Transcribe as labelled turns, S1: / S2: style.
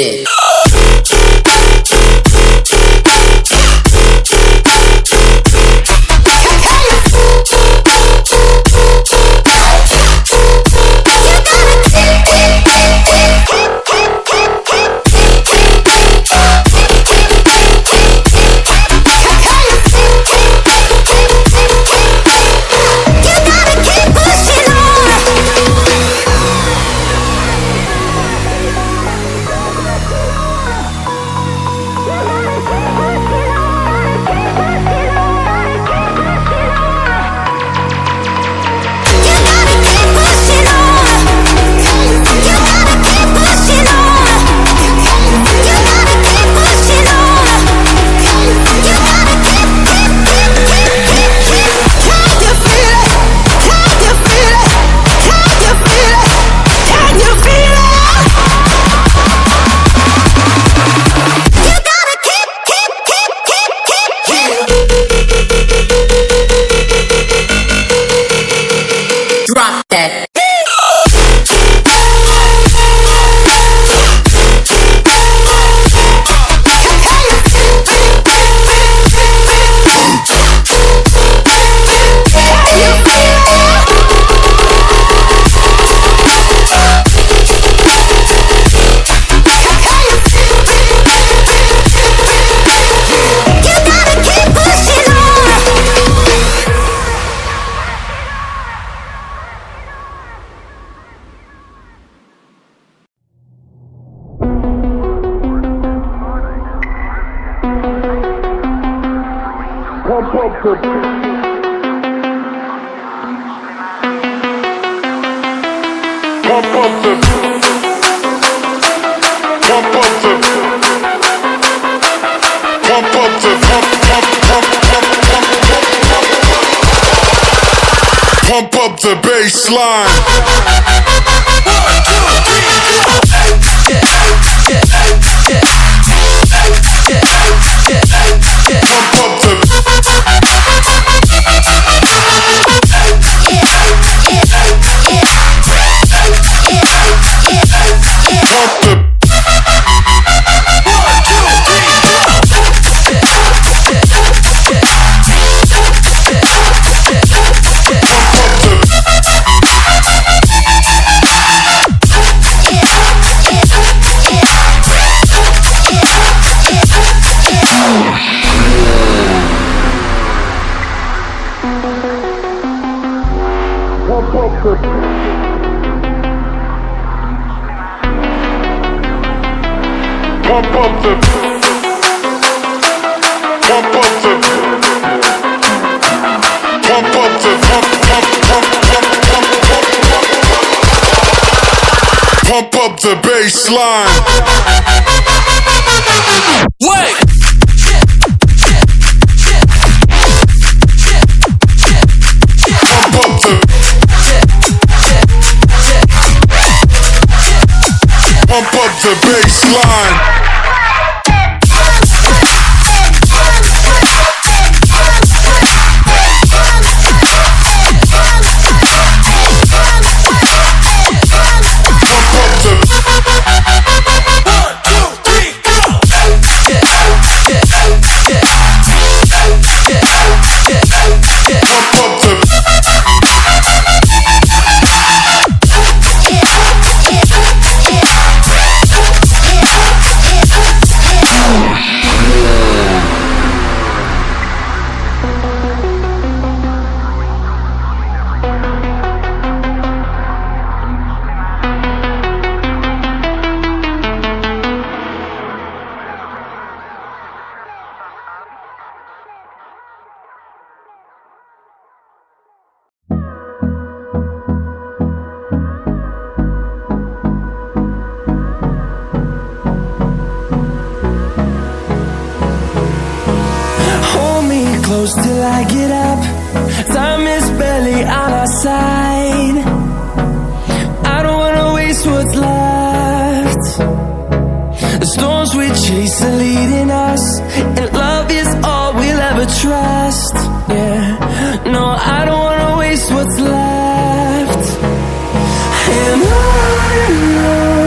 S1: Drumstick. Drop that.
S2: Pump up the pump up the pump up the pump up the pump up the bass line. Pump up the pump up the pump up the pump up the bass line. Wait. Pump up the pump up the bass line.
S3: Close till I get up. Time is barely on our side. I don't wanna waste what's left. The storms we chase are leading us, and love is all we'll ever trust. Yeah, no, I don't wanna waste what's left. And on